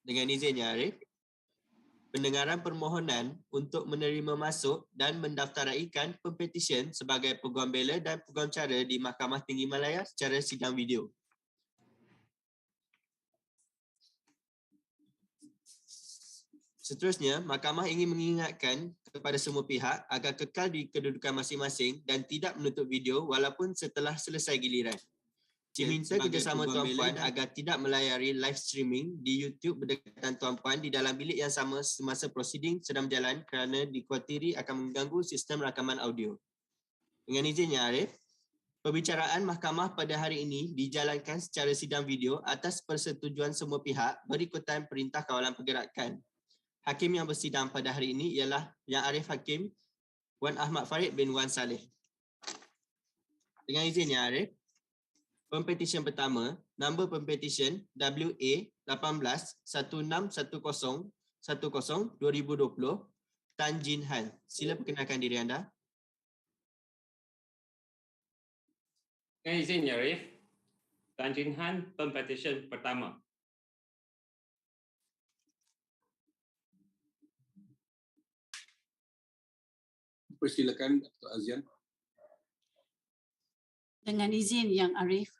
Dengan izinnya Arif, pendengaran permohonan untuk menerima masuk dan mendaftaraikan pempetisyen sebagai Peguam Bela dan Peguam Cara di Mahkamah Tinggi Malaya secara sidang video. Seterusnya, Mahkamah ingin mengingatkan kepada semua pihak agar kekal di kedudukan masing-masing dan tidak menutup video walaupun setelah selesai giliran. Diminta kerjasama tuan-puan agar tidak melayari live streaming di YouTube berdekatan tuan-puan di dalam bilik yang sama semasa prosiding sedang berjalan kerana dikhawatiri akan mengganggu sistem rakaman audio. Dengan izinnya Arif, perbicaraan mahkamah pada hari ini dijalankan secara sidang video atas persetujuan semua pihak berikutan perintah kawalan pergerakan. Hakim yang bersidang pada hari ini ialah Yang Arif Hakim, Wan Ahmad Farid bin Wan Salleh. Dengan izinnya Arif, Pempetisyen pertama, nombor pempetisyen WA18-1610-10-2020, Tan Jin Han. Sila perkenalkan diri anda. Dengan izin ya Arif, Tan Jin Han, pempetisyen pertama. Persilakan Dato Azian. Dengan izin Yang Arif,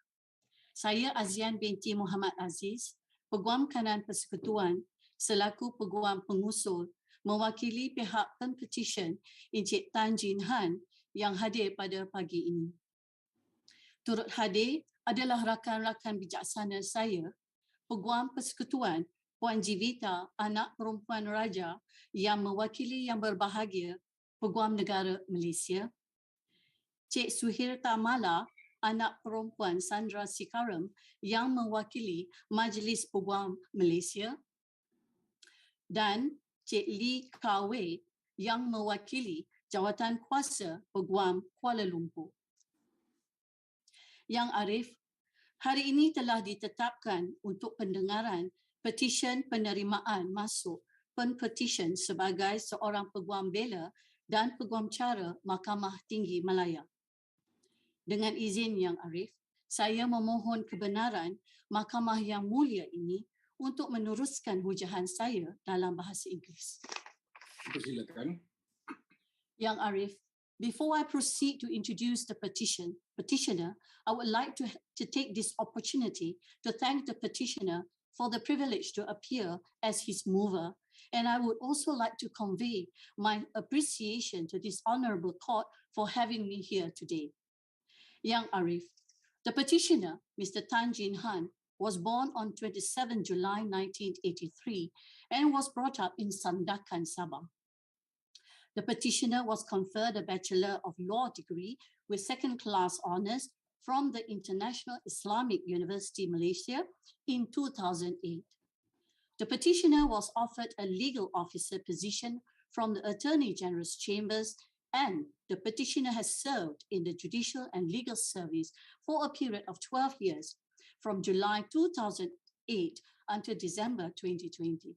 saya Azian binti Muhammad Aziz, Peguam Kanan Persekutuan selaku Peguam Pengusul mewakili pihak pempetisyen Encik Tan Jin Han yang hadir pada pagi ini. Turut hadir adalah rakan-rakan bijaksana saya, Peguam Persekutuan Puan Jivita, anak perempuan raja yang mewakili Yang Berbahagia, Peguam Negara Malaysia, Cik Suhirta Mala, anak perempuan Sandra Sikaram yang mewakili Majlis Peguam Malaysia, dan Cik Lee Kawe yang mewakili Jawatan Kuasa Peguam Kuala Lumpur. Yang Arif, hari ini telah ditetapkan untuk pendengaran petisyen penerimaan masuk Pempetisyen sebagai seorang Peguam Bela dan Peguam Cara Mahkamah Tinggi Malaya. Dengan izin Yang Arif, saya memohon kebenaran Mahkamah yang mulia ini untuk meneruskan hujahan saya dalam bahasa Inggeris. Persilakan. Yang Arif, before I proceed to introduce the petitioner, I would like to take this opportunity to thank the petitioner for the privilege to appear as his mover, and I would also like to convey my appreciation to this honourable court for having me here today. Yang Arif, the petitioner, Mr. Tan Jin Han, was born on 27 July 1983 and was brought up in Sandakan, Sabah. The petitioner was conferred a Bachelor of Law degree with second-class honours from the International Islamic University Malaysia in 2008. The petitioner was offered a legal officer position from the Attorney General's Chambers, and the petitioner has served in the judicial and legal service for a period of 12 years, from July 2008 until December 2020.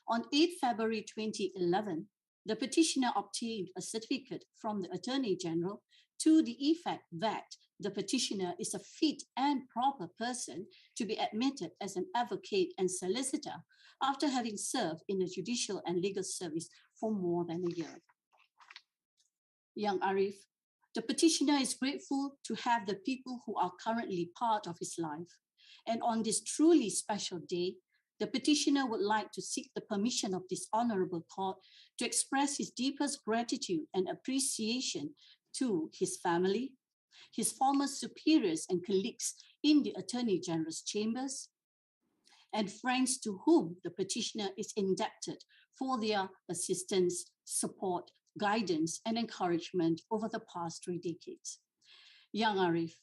On 8 February 2011, the petitioner obtained a certificate from the Attorney General to the effect that the petitioner is a fit and proper person to be admitted as an advocate and solicitor after having served in the judicial and legal service for more than a year. Yang Arif, the petitioner is grateful to have the people who are currently part of his life. And on this truly special day, the petitioner would like to seek the permission of this honourable court to express his deepest gratitude and appreciation to his family, his former superiors and colleagues in the Attorney General's chambers, and friends to whom the petitioner is indebted for their assistance, support, guidance, and encouragement over the past 3 decades. Yang Arif,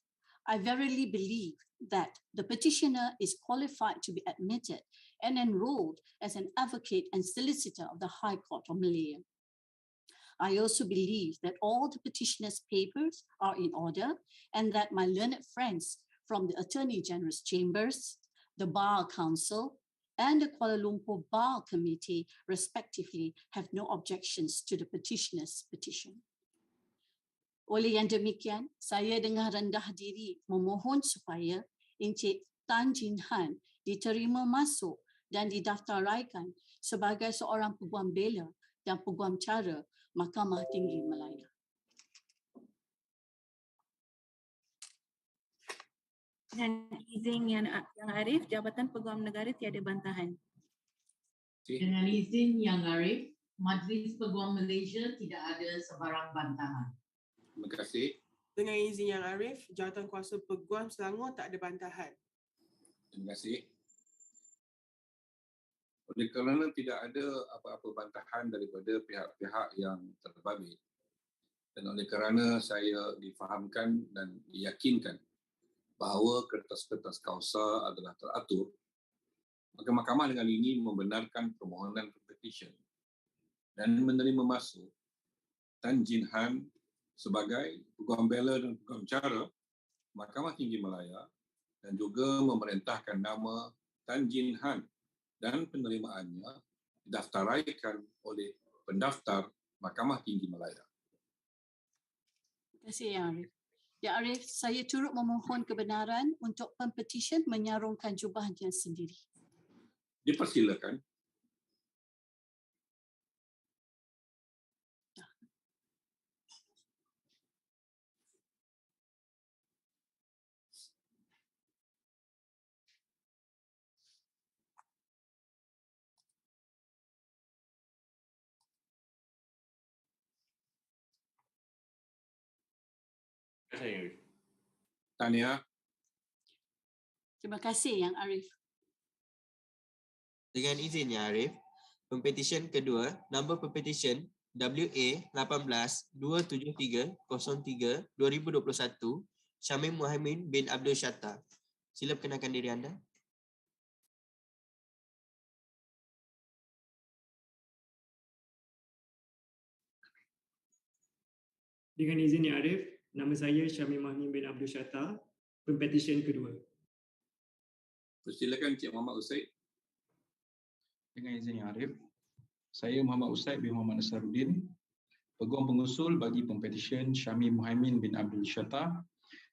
I verily believe that the petitioner is qualified to be admitted and enrolled as an advocate and solicitor of the High Court of Malaya. I also believe that all the petitioner's papers are in order and that my learned friends from the Attorney General's Chambers, the Bar Council, and the Kuala Lumpur Bar Committee, respectively, have no objections to the petitioner's petition. Oleh yang demikian, saya dengan rendah diri memohon supaya Encik Tan Jin Han diterima masuk dan didaftaraikan sebagai seorang Peguam Bela dan Peguam Cara Mahkamah Tinggi Malaya. Dengan izin Yang Arif, Jabatan Peguam Negara tiada bantahan. Dengan izin Yang Arif, Majlis Peguam Malaysia tidak ada sebarang bantahan. Terima kasih. Dengan izin Yang Arif, Jawatan Kuasa Peguam Selangor tak ada bantahan. Terima kasih. Oleh kerana tidak ada apa-apa bantahan daripada pihak-pihak yang terbabit dan oleh kerana saya difahamkan dan diyakinkan bahawa kertas-kertas kausa adalah teratur, maka Mahkamah dengan ini membenarkan permohonan Pempetisyen dan menerima masuk Tan Jin Han sebagai Peguam Bela dan Peguam Cara Mahkamah Tinggi Malaya dan juga memerintahkan nama Tan Jin Han dan penerimaannya didaftaraikan oleh pendaftar Mahkamah Tinggi Malaya. Terima kasih Yang Arif. Yang Arif, saya turut memohon kebenaran untuk Pempetisyen menyarungkan jubahnya sendiri. Dipersilakan. Tahniah. Terima kasih Yang Arif. Dengan izin Yang Arif, Pempetisyen kedua, nombor Pempetisyen WA1827303-2021, Syamim Muhammad bin Abdul Shatta. Sila perkenalkan diri anda. Dengan izin Yang Arif, nama saya Syamim Muhammad bin Abdul Shatta, Pempetisyen kedua. Persilakan Cik Muhammad Usaid. Dengan izin Yang Arif, saya Muhammad Usaid bin Muhammad Nasaruddin, Peguam Pengusul bagi Pempetisyen Syamim Muhammad bin Abdul Shatta,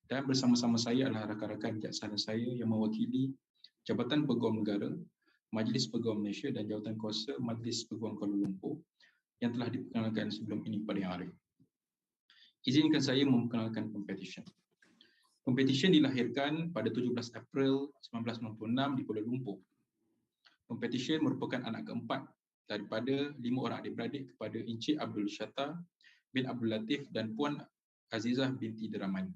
dan bersama-sama saya adalah rakan-rakan bijaksana saya yang mewakili Jabatan Peguam Negara, Majlis Peguam Malaysia dan Jawatan Kuasa Majlis Peguam Kuala Lumpur yang telah diperkenalkan sebelum ini kepada Yang Arif. Izinkan saya memperkenalkan Pempetisyen. Pempetisyen dilahirkan pada 17 April 1996 di Kuala Lumpur. Pempetisyen merupakan anak keempat daripada 5 orang adik-beradik kepada Encik Abdul Shatta bin Abdul Latif dan Puan Azizah binti Deraman.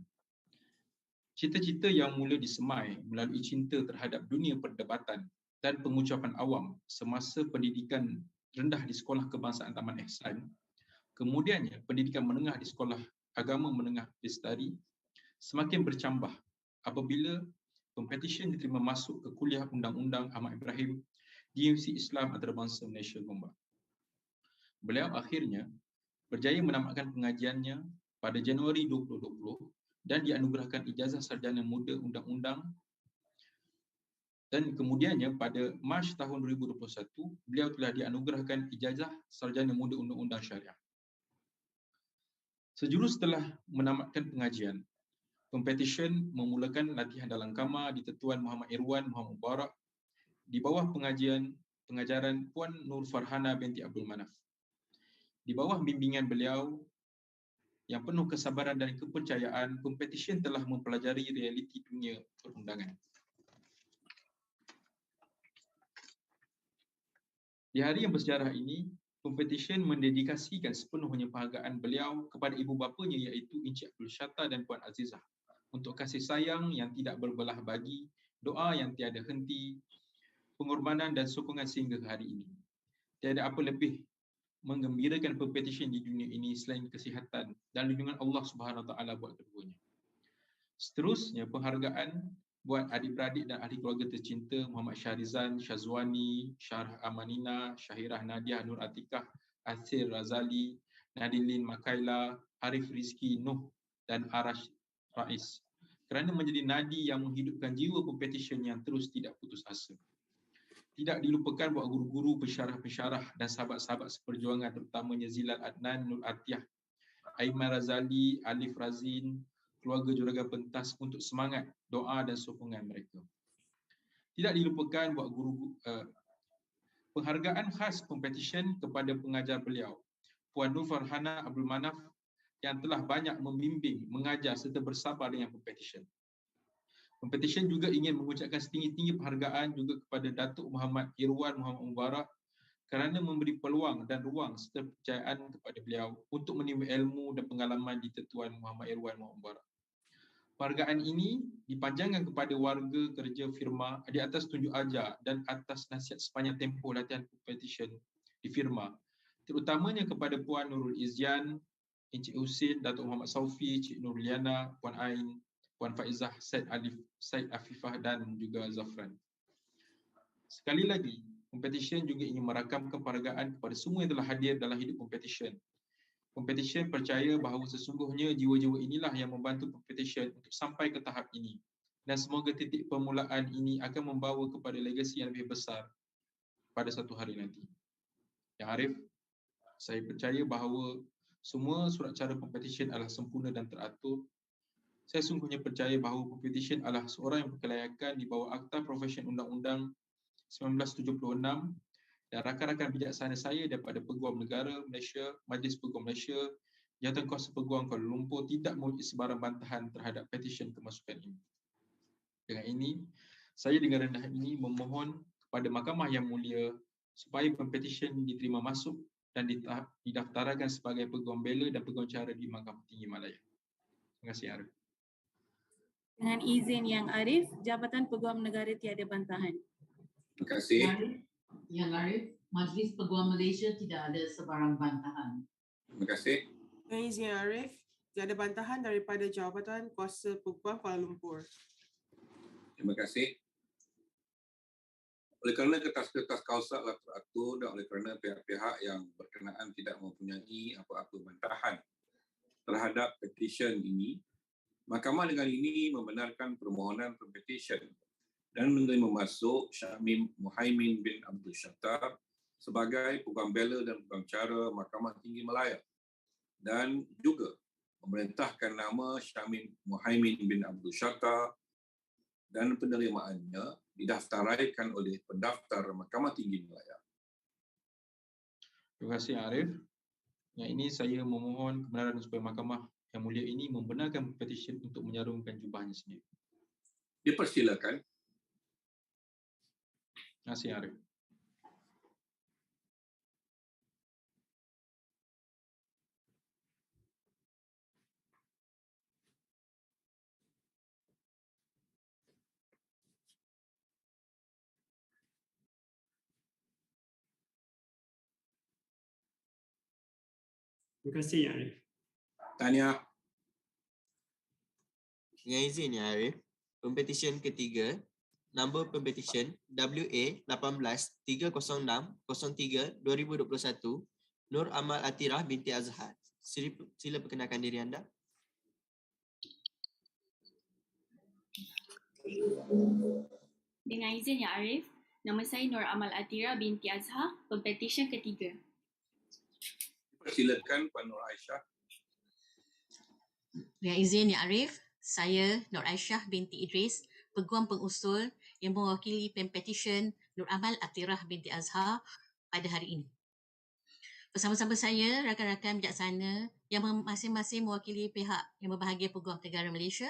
Cita-cita yang mula disemai melalui cinta terhadap dunia perdebatan dan pengucapan awam semasa pendidikan rendah di Sekolah Kebangsaan Taman Ihsan, kemudiannya pendidikan menengah di Sekolah Agama Menengah Lestari semakin bercambah apabila Pempetisyen diterima masuk ke Kuliah Undang-Undang Ahmad Ibrahim di Universiti Islam Antarabangsa Malaysia Gombak. Beliau akhirnya berjaya menamatkan pengajiannya pada Januari 2020 dan dianugerahkan ijazah sarjana muda undang-undang, dan kemudiannya pada Mac tahun 2021 beliau telah dianugerahkan ijazah sarjana muda undang-undang syariah. Sejurus setelah menamatkan pengajian, Pempetisyen memulakan latihan dalam kamar di Tetuan Muhammad Irwan Muhammad Mubarak di bawah pengajaran Puan Nur Farhana binti Abdul Manaf. Di bawah bimbingan beliau yang penuh kesabaran dan kepercayaan, Pempetisyen telah mempelajari realiti dunia perundangan. Di hari yang bersejarah ini, Pempetisyen mendedikasikan sepenuhnya penghargaan beliau kepada ibu bapanya iaitu Encik Abdul Shatta dan Puan Azizah untuk kasih sayang yang tidak berbelah bagi, doa yang tiada henti, pengorbanan dan sokongan sehingga ke hari ini. Tiada apa lebih menggembirakan Pempetisyen di dunia ini selain kesihatan dan lindungan Allah Subhanahu Wa Taala buat keduanya. Seterusnya, penghargaan buat adik-beradik dan ahli keluarga tercinta Muhammad Syahrizan, Syazwani, Syarah Amanina, Syahirah Nadiah Nur Atikah, Asir Razali, Nadilin Makaila, Arif Rizki Nuh dan Arash Rais, kerana menjadi nadi yang menghidupkan jiwa Pempetisyen yang terus tidak putus asa. Tidak dilupakan buat guru-guru, pensyarah-pensyarah dan sahabat-sahabat seperjuangan terutamanya Zilal Adnan, Nur Atiyah, Aiman Razali, Alif Razin, keluarga juragan pentas untuk semangat, doa dan sokongan mereka. Tidak dilupakan buat Penghargaan khas Pempetisyen kepada pengajar beliau, Puan Nur Farhana Abdul Manaf, yang telah banyak membimbing, mengajar serta bersabar dengan Pempetisyen. Pempetisyen juga ingin mengucapkan setinggi-tinggi penghargaan juga kepada Datuk Muhammad Irwan Muhammad Mubarak kerana memberi peluang dan ruang serta kepercayaan kepada beliau untuk menimba ilmu dan pengalaman di Tuan Muhammad Irwan Muhammad Mubarak. Penghargaan ini dipanjangkan kepada warga kerja firma di atas tunjuk ajar dan atas nasihat sepanjang tempoh latihan Pempetisyen di firma, terutamanya kepada Puan Nurul Izzian, Encik Husin, Datuk Muhammad Saufi, Cik Nur Liana, Puan Ain, Puan Faizah, Said Afifah dan juga Zafran. Sekali lagi, Pempetisyen juga ingin merakamkan penghargaan kepada semua yang telah hadir dalam hidup Pempetisyen. Pempetisyen percaya bahawa sesungguhnya jiwa-jiwa inilah yang membantu Pempetisyen untuk sampai ke tahap ini, dan semoga titik permulaan ini akan membawa kepada legasi yang lebih besar pada satu hari nanti. Yang Arif, saya percaya bahawa semua surat cara Pempetisyen adalah sempurna dan teratur. Saya sungguhnya percaya bahawa Pempetisyen adalah seorang yang berkelayakan di bawah Akta Profesyen Undang-Undang 1976 dan rakan-rakan bijaksana saya daripada Peguam Negara Malaysia, Majlis Peguam Malaysia, Jawatan-Kuasa Peguam Kuala Lumpur tidak memiliki sebarang bantahan terhadap petisyen kemasukan ini. Dengan ini, saya dengan rendah ini memohon kepada Mahkamah yang Mulia supaya Pempetisyen diterima masuk dan didaftarkan sebagai Peguam Bela dan Peguam Cara di Mahkamah Tinggi Malaya. Terima kasih, Arif. Dengan izin Yang Arif, Jabatan Peguam Negara tiada bantahan. Terima kasih. Yang Arif, Majlis Peguam Malaysia tidak ada sebarang bantahan. Terima kasih. Dengan izin Yang Arif, tiada bantahan daripada Jabatan Kuasa Peguam Kuala Lumpur. Terima kasih. Oleh kerana kertas-kertas kausa telah teratur dan oleh kerana pihak-pihak yang berkenaan tidak mempunyai apa-apa bantahan terhadap petisyen ini, Mahkamah dengan ini membenarkan permohonan Pempetisyen dan menerima masuk Syamim Muhaimin bin Abdul Syattar sebagai Peguam Bela dan Peguam Cara Mahkamah Tinggi Malaya, dan juga memerintahkan nama Syamim Muhaimin bin Abdul Syattar dan penerimaannya didaftaraikan oleh pendaftar Mahkamah Tinggi Malaya. Terima kasih, Arif. Yang ini saya memohon kebenaran supaya Mahkamah yang Mulia ini membenarkan Pempetisyen untuk menyarungkan jubahnya sendiri. Dipersilakan. Terima kasih, Arif. Terima kasih, Yang Arif. Tanya. Dengan izin Yang Arif, Pempetisyen ketiga, nombor Pempetisyen WA18-306-03-2021, Nur Amal Atirah binti Azhar. Sila perkenalkan diri anda. Dengan izin Yang Arif, nama saya Nur Amal Atirah binti Azhar, Pempetisyen ketiga. Silakan Puan Nur Aisyah. Dengan izin Yang Arif, saya Nur Aisyah binti Idris, Peguam Pengusul yang mewakili Pempetisyen Nur Amal Atirah binti Azhar pada hari ini. Bersama-sama saya, rakan-rakan bijaksana yang masing-masing mewakili pihak yang berbahagia Peguam Negara Malaysia,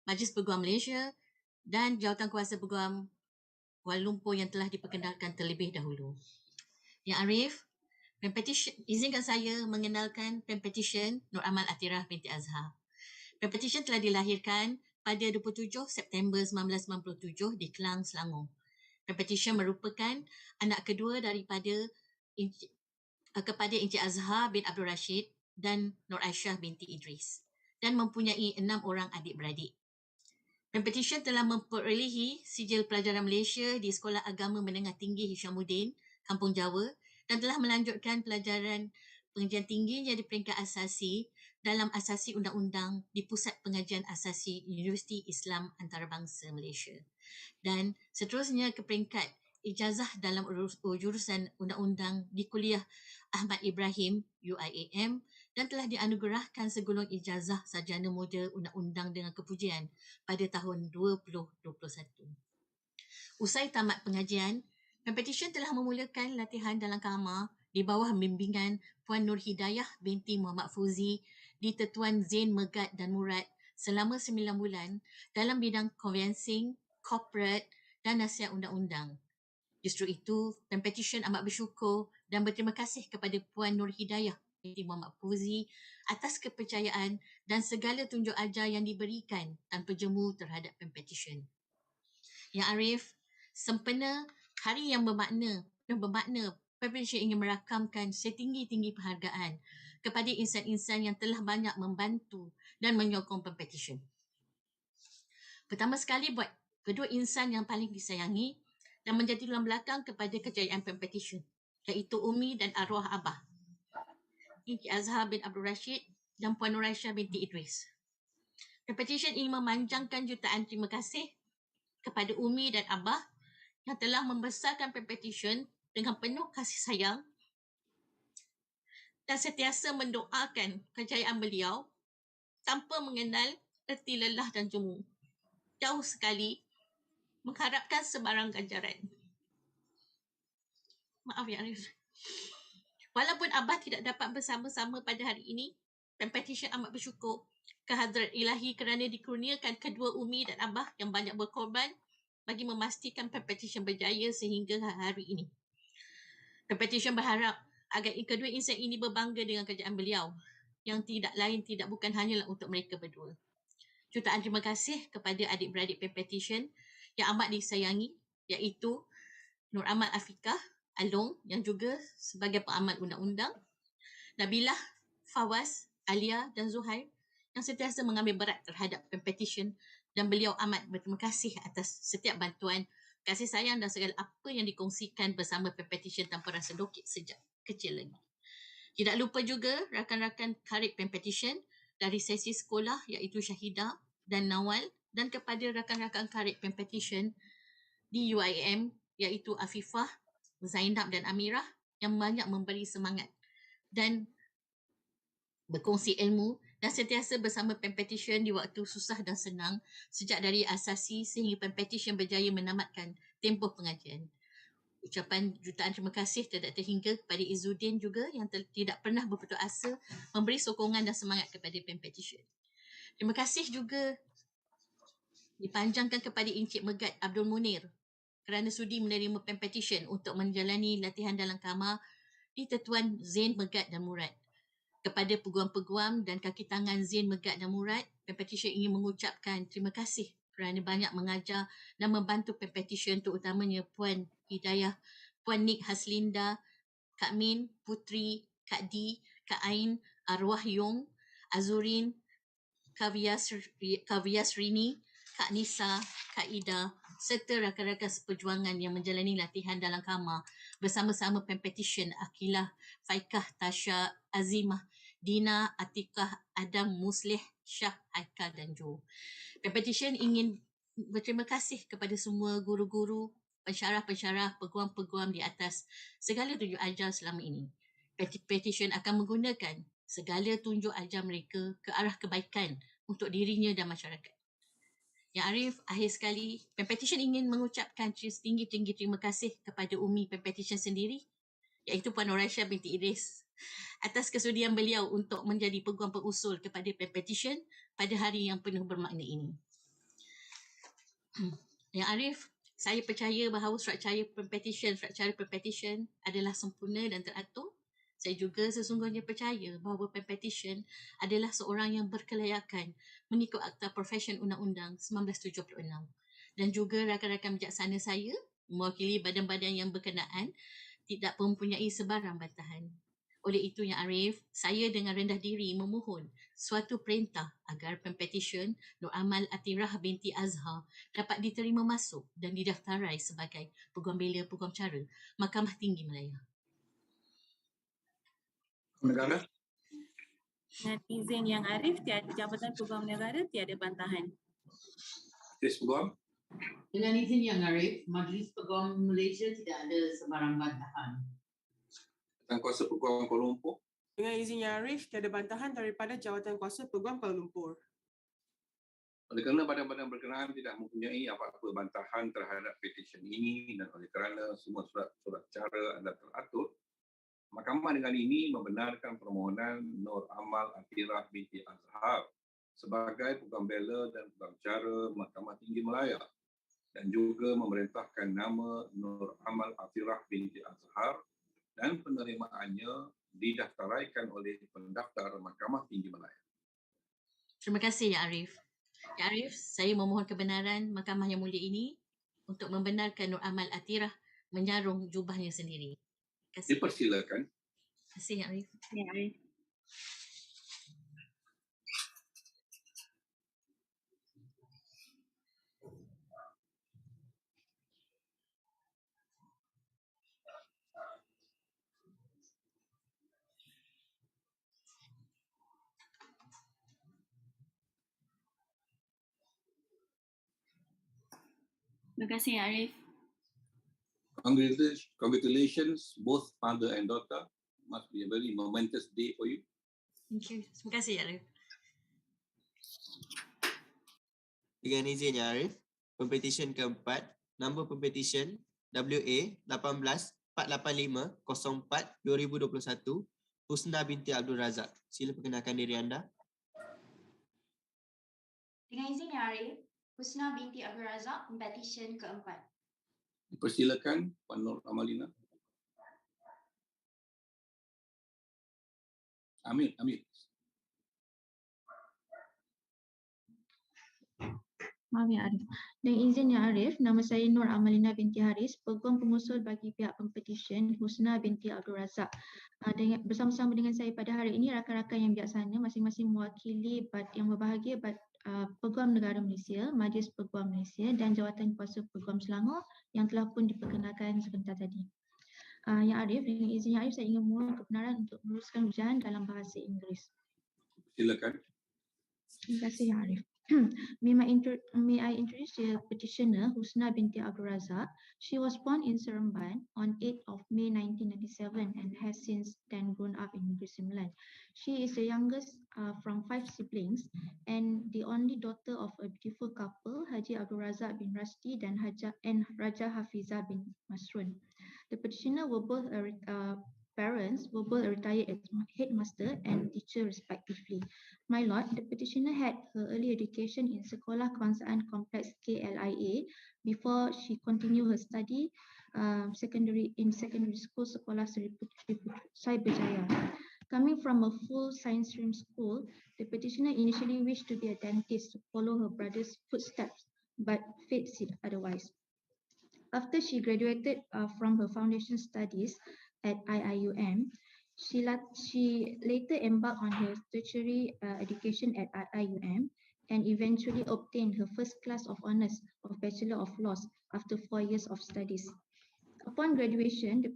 Majlis Peguam Malaysia dan Jawatan-Kuasa Peguam Kuala Lumpur yang telah diperkenalkan terlebih dahulu. Yang Arif, izinkan saya mengenalkan Pempetisyen Nur Amal Atirah binti Azhar. Pempetisyen telah dilahirkan pada 27 September 1997 di Kelang, Selangor. Pempetisyen merupakan anak kedua kepada Encik Azhar bin Abdul Rashid dan Nur Aisyah binti Idris dan mempunyai 6 orang adik-beradik. Pempetisyen telah memperolehi sijil pelajaran Malaysia di Sekolah Agama Menengah Tinggi Hishamuddin, Kampung Jawa, dan telah melanjutkan pelajaran pengajian tingginya di peringkat asasi dalam asasi undang-undang di Pusat Pengajian Asasi Universiti Islam Antarabangsa Malaysia, dan seterusnya ke peringkat ijazah dalam jurusan undang-undang di Kuliah Ahmad Ibrahim UIAM dan telah dianugerahkan segulung ijazah sarjana muda undang-undang dengan kepujian pada tahun 2021. Usai tamat pengajian, Pempetisyen telah memulakan latihan dalam kamar di bawah bimbingan Puan Nur Hidayah binti Muhammad Fuzi di Tetuan Zain Megat dan Murad selama 9 bulan dalam bidang conveyancing, corporate dan nasihat undang-undang. Justru itu, Pempetisyen amat bersyukur dan berterima kasih kepada Puan Nur Hidayah binti Muhammad Fuzi atas kepercayaan dan segala tunjuk ajar yang diberikan tanpa jemu terhadap Pempetisyen. Yang Arif, sempena hari yang bermakna, Pempetisyen ingin merakamkan setinggi-tinggi penghargaan kepada insan-insan yang telah banyak membantu dan menyokong Pempetisyen. Pertama sekali buat kedua insan yang paling disayangi dan menjadi tulang belakang kepada kejayaan Pempetisyen, iaitu Umi dan arwah Abah, Tinggi Azhar bin Abdul Rashid dan Puan Nur Aisyah binti Idris. Pempetisyen ingin memanjangkan jutaan terima kasih kepada Umi dan Abah yang telah membesarkan Pempetisyen dengan penuh kasih sayang dan sentiasa mendoakan kejayaan beliau tanpa mengenal erti lelah dan jemu. Jauh sekali mengharapkan sebarang ganjaran. Maaf ya Arif. Walaupun Abah tidak dapat bersama-sama pada hari ini, Pempetisyen amat bersyukur kehadrat ilahi kerana dikurniakan kedua Umi dan Abah yang banyak berkorban bagi memastikan Pempetisyen berjaya sehingga hari ini. Pempetisyen berharap agar kedua insan ini berbangga dengan kerjaan beliau yang tidak lain tidak bukan hanyalah untuk mereka berdua. Jutaan terima kasih kepada adik-beradik Pempetisyen yang amat disayangi, iaitu Nur Ahmad Afiqah Along yang juga sebagai pengamat undang-undang, Nabilah, Fawaz, Alia dan Zuhair yang sentiasa mengambil berat terhadap Pempetisyen dan beliau amat berterima kasih atas setiap bantuan, kasih sayang dan segala apa yang dikongsikan bersama Pempetisyen tanpa rasa dokit sejak kecil lagi. Tidak lupa juga rakan-rakan karib Pempetisyen dari sesi sekolah iaitu Syahidah dan Nawal dan kepada rakan-rakan karib Pempetisyen di UIM iaitu Afifah, Zainab dan Amirah yang banyak memberi semangat dan berkongsi ilmu dan sentiasa bersama Pempetisyen di waktu susah dan senang sejak dari asasi sehingga Pempetisyen berjaya menamatkan tempoh pengajian. Ucapan jutaan terima kasih tidak terhingga kepada Izzuddin juga yang tidak pernah berputus asa memberi sokongan dan semangat kepada Pempetisyen. Terima kasih juga dipanjangkan kepada Encik Megat Abdul Munir kerana sudi menerima Pempetisyen untuk menjalani latihan dalam kamar di Tetuan Zain Megat dan Murad. Kepada peguam-peguam dan kaki tangan Zain Megat dan Murad, Pempetisyen ingin mengucapkan terima kasih kerana banyak mengajar dan membantu Pempetisyen terutamanya Puan Hidayah, Puan Nik Haslinda, Kak Min, Putri, Kak Di, Kak Ain, Arwah Yong, Azurin, Kavias Rini, Kak Nisa, Kak Ida serta rakan-rakan seperjuangan yang menjalani latihan dalam kamar bersama-sama Pempetisyen Akilah, Faikah, Tasha, Azimah, Dina, Atikah, Adam, Musleh, Syah, Haikal dan Jo. Pempetisyen ingin berterima kasih kepada semua guru-guru, pensyarah-pensyarah, peguam-peguam di atas segala tunjuk ajar selama ini. Pempetisyen akan menggunakan segala tunjuk ajar mereka ke arah kebaikan untuk dirinya dan masyarakat. Yang Arif, akhir sekali, Pempetisyen ingin mengucapkan setinggi-tinggi terima kasih kepada Umi Pempetisyen sendiri, iaitu Puan Nur Aisyah binti Idris, atas kesudian beliau untuk menjadi peguam pengusul kepada Pempetisyen pada hari yang penuh bermakna ini. Yang Arif, saya percaya bahawa surat cara Pempetisyen adalah sempurna dan teratur. Saya juga sesungguhnya percaya bahawa Pempetisyen adalah seorang yang berkelayakan mengikut Akta Profesyen Undang-Undang 1976 dan juga rakan-rakan bijaksana saya mewakili badan-badan yang berkenaan tidak mempunyai sebarang bantahan. Oleh itu Yang Arif, saya dengan rendah diri memohon suatu perintah agar Pempetisyen Nur Amal Atirah binti Azhar dapat diterima masuk dan didaftarai sebagai Peguam Bela Peguam Cara Mahkamah Tinggi Malaya. Negara. Dengan izin Yang Arif, Jabatan Peguam Negara tiada bantahan. Majlis Peguam. Dengan izin Yang Arif, Majlis Peguam Malaysia tidak ada sebarang bantahan. Jabatan Kuasa Peguam Kuala Lumpur. Dengan izin Yang Arif, tiada bantahan daripada Jabatan Kuasa Peguam Kuala Lumpur. Oleh kerana badan-badan berkenaan tidak mempunyai apa-apa bantahan terhadap petisyen ini dan oleh kerana semua surat-surat cara adalah teratur, Mahkamah dengan ini membenarkan permohonan Nur Amal Atirah binti Azhar sebagai Peguam Bela dan Peguam Cara Mahkamah Tinggi Malaya dan juga memerintahkan nama Nur Amal Atirah binti Azhar dan penerimaannya didaftaraikan oleh pendaftar Mahkamah Tinggi Malaya. Terima kasih Ya Arif. Ya Arif, saya memohon kebenaran Mahkamah Yang Mulia ini untuk membenarkan Nur Amal Atirah menyarung jubahnya sendiri. Terima kasih. Dipersilakan. Terima kasih Ya Arif. Ya, Arif. Terima kasih Ya Arif. Congratulations both father and daughter. Must be a very momentous day for you. Thank you. Terima kasih Ya Arif. Dengan izin Ya Arif, Pempetisyen keempat, nombor Pempetisyen WA 1848504-2021, Husna binti Abdul Razak. Sila perkenalkan diri anda. Dengan izin Ya Arif, Husna binti Abdul Razak, Pempetisyen keempat. Dipersilakan Puan Nur Amalina. Amin. Maaf Ya Arif. Dengan izin Ya Arif, nama saya Nur Amalina binti Haris, Peguam Pengusul bagi pihak Pempetisyen Husna binti Abdul Razak. Bersama-sama dengan saya pada hari ini, rakan-rakan yang bijaksana masing-masing mewakili yang berbahagia Peguam Negara Malaysia, Majlis Peguam Malaysia dan Jawatan Kuasa Peguam Selangor yang telah pun diperkenalkan sebentar tadi. Ya Arif, dengan izin Ya Arif, saya ingin memohon kebenaran untuk meneruskan ujian dalam bahasa Inggeris. Silakan. Terima kasih Ya Arif. May I introduce the petitioner, Husna binti Abdul Razak. She was born in Seremban on 8th of May 1997 and has since then grown up in Negeri Sembilan. She is the youngest from 5 siblings and the only daughter of a beautiful couple, Haji Abdul Razak bin Rasti and Raja Hafizah bin Masrun. The petitioner were both parents were both a retired headmaster and teacher respectively. My Lord, the petitioner had her early education in Sekolah Kebangsaan Kompleks KLIA before she continued her study secondary school Sekolah Seri Puteri Sai Berjaya. Coming from a full science stream school, the petitioner initially wished to be a dentist to follow her brother's footsteps, but fate said otherwise. After she graduated from her foundation studies at IIUM, she later embarked on her tertiary education at IIUM and eventually obtained her first class of honours of Bachelor of Laws after 4 years of studies. Upon graduation, the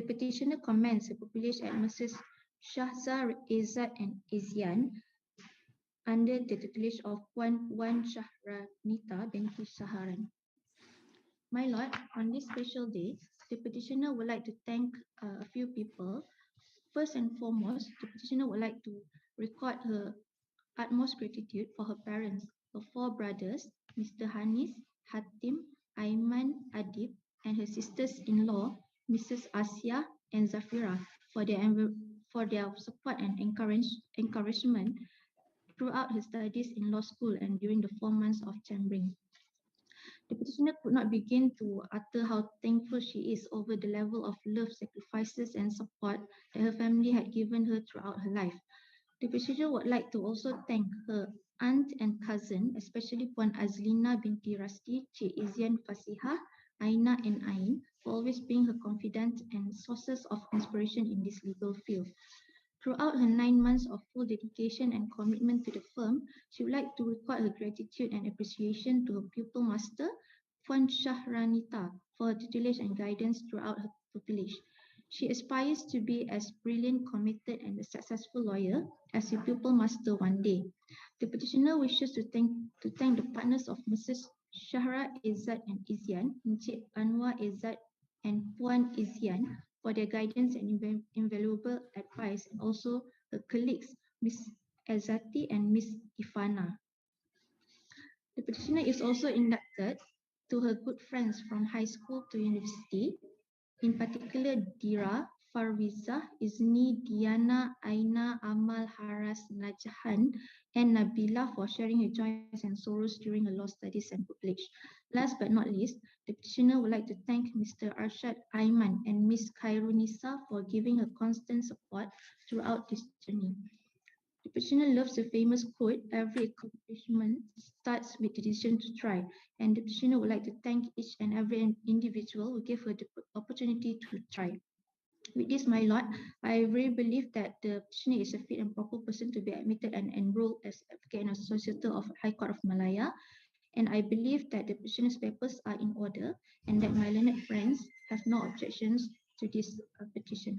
petitioner commenced her pupillage at Mrs. Shahzar Izzat and Izzian under the tutelage of Wan Shahranita binti Saharan. My Lord, on this special day, the petitioner would like to thank a few people. First and foremost, the petitioner would like to record her utmost gratitude for her parents, her 4 brothers, Mr. Hanis, Hatim, Aiman, Adib, and her sisters-in-law, Mrs. Asia and Zafira, for their support and encouragement throughout her studies in law school and during the 4 months of chambering. The petitioner could not begin to utter how thankful she is over the level of love, sacrifices and support that her family had given her throughout her life. The petitioner would like to also thank her aunt and cousin, especially Puan Azlina binti Rasti, Cik Izzian Fasihah, Aina and Ain, for always being her confidant and sources of inspiration in this legal field. Throughout her 9 months of full dedication and commitment to the firm, she would like to record her gratitude and appreciation to her pupil master, Puan Shahranita, for her tutelage and guidance throughout her pupillage. She aspires to be as brilliant, committed, and a successful lawyer as her pupil master one day. The petitioner wishes to thank the partners of Mrs. Shahra Izzat and Izzian, Encik Anwar Izzat and Puan Izzian, for their guidance and invaluable advice, and also her colleagues, Miss Azati and Miss Ifana. The petitioner is also inducted to her good friends from high school to university, in particular Dira, Farwiza, Izni, Diana, Aina, Amal, Haras, Najahan, and Nabila for sharing her joys and sorrows during her law studies and privilege. Last but not least, the petitioner would like to thank Mr. Arshad Aiman and Ms. Khairunisa for giving her constant support throughout this journey. The petitioner loves the famous quote, "Every accomplishment starts with the decision to try," and the petitioner would like to thank each and every individual who gave her the opportunity to try. With this, my lord, I really believe that the petitioner is a fit and proper person to be admitted and enrolled as advocate and solicitor of High Court of Malaya, and I believe that the petitioner's papers are in order and that my learned friends have no objections to this petition.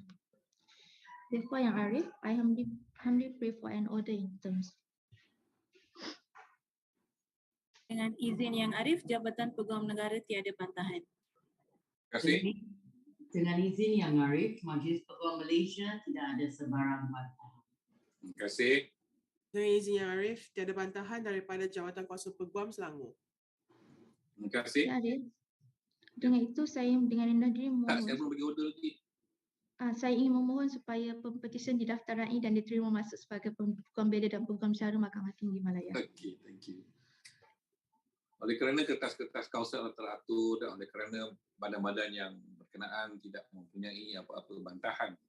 Therefore, Yang Arif, I humbly pray for an order in terms. Dengan izin Yang Arif, Jabatan Peguam Negara tiada bantahan. Terima kasih. Dengan izin Yang Arif, Majlis Peguam Malaysia tidak ada sebarang bantahan. Terima kasih. Dengan izin Yang Arif, tiada bantahan daripada Jabatan Kuasa Peguam Selangor. Terima kasih. Ya, Arif. Dengan itu, saya dengan rendah diri Tak, memohon. saya belum bagi order lagi. Saya ingin memohon supaya pempetisyen didaftarai dan diterima masuk sebagai Peguam Bela dan Peguam Cara Mahkamah Tinggi Malaya. Okey, thank you. Oleh kerana kertas-kertas kausal teratur dan oleh kerana badan-badan yang berkenaan tidak mempunyai apa-apa bantahan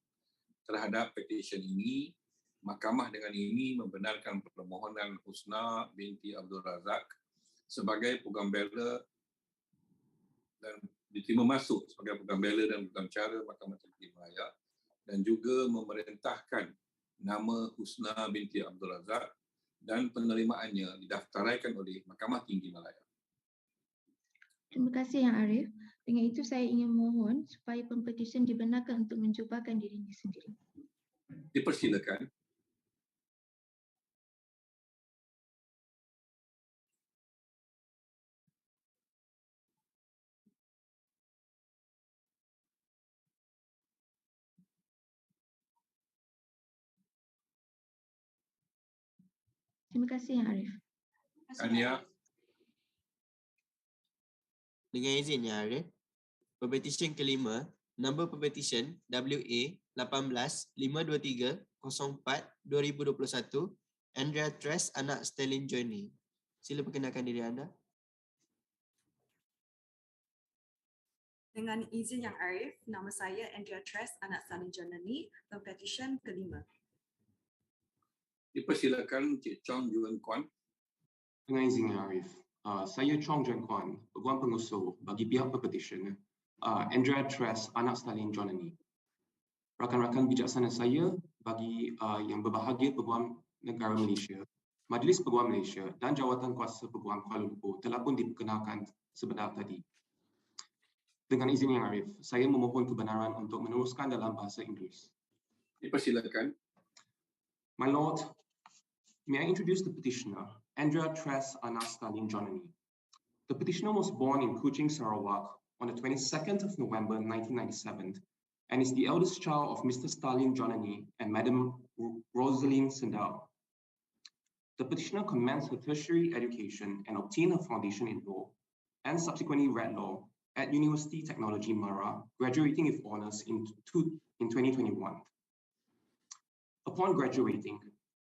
terhadap petisyen ini, Mahkamah dengan ini membenarkan permohonan Husna binti Abdul Razak sebagai Peguam Bela dan diterima masuk sebagai Peguam Bela dan Peguam Cara Mahkamah Tinggi Kuala dan juga memerintahkan nama Husna binti Abdul Razak dan penerimaannya didaftaraikan oleh Mahkamah Tinggi Malaya. Terima kasih Yang Arif. Dengan itu saya ingin mohon supaya pempetisyen dibenarkan untuk mencubakan dirinya sendiri. Dipersilakan. Terima kasih Yang Arif. Ania. Dengan izin Yang Arif, pempetisyen kelima, nombor pempetisyen WA 18-523-04-2021, Andrea Tres, anak Stalin Johnny. Sila perkenalkan diri anda. Dengan izin Yang Arif, nama saya Andrea Tres, anak Salleh Johnny, pempetisyen kelima. Dipersilakan Cik Chong Yuan Kwan. Dengan izin Yang Arif, saya Chong Yuan Kwan, Peguam Pengusul bagi pihak pempetisyen, Andrea Tres, anak Stalin Johnny. Rakan-rakan bijaksana saya bagi yang berbahagia Peguam Negara Malaysia, Majlis Peguam Malaysia dan Jawatan Kuasa Peguam Kuala Lumpur telah pun diperkenalkan sebentar tadi. Dengan izin Yang Arif, saya memohon kebenaran untuk meneruskan dalam bahasa Inggeris. Dipersilakan. My Lord, may I introduce the petitioner, Andrea Tres Anak Stalin Johnny. The petitioner was born in Kuching, Sarawak on the 22nd of November 1997 and is the eldest child of Mr. Stalin Johnny and Madam Rosaline Sandal. The petitioner commenced her tertiary education and obtained her foundation in law and subsequently read law at University Technology Mara, graduating with honours in 2021. Upon graduating,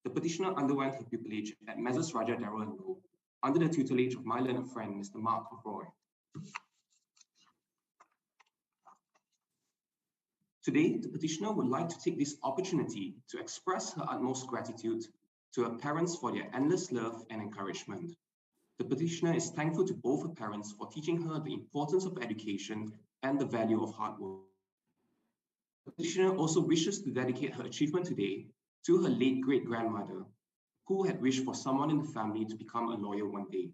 the petitioner underwent her pupillage at Messrs. Raja Darul Law under the tutelage of my learned friend, Mr. Mark Roy. Today, the petitioner would like to take this opportunity to express her utmost gratitude to her parents for their endless love and encouragement. The petitioner is thankful to both her parents for teaching her the importance of education and the value of hard work. The petitioner also wishes to dedicate her achievement today to her late great-grandmother, who had wished for someone in the family to become a lawyer one day.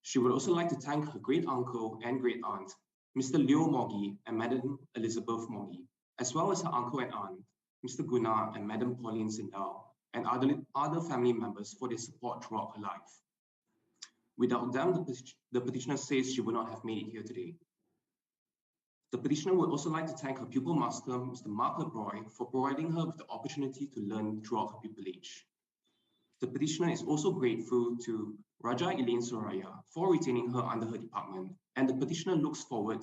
She would also like to thank her great-uncle and great-aunt, Mr. Leo Moggy and Madam Elizabeth Moggy, as well as her uncle and aunt, Mr. Gunnar and Madam Pauline Sindal, and other family members for their support throughout her life. Without them, the petitioner says she would not have made it here today. The petitioner would also like to thank her pupil master, Mr. Mark Roy, for providing her with the opportunity to learn throughout her pupillage. The petitioner is also grateful to Raja Elaine Suraya for retaining her under her department, and the petitioner looks forward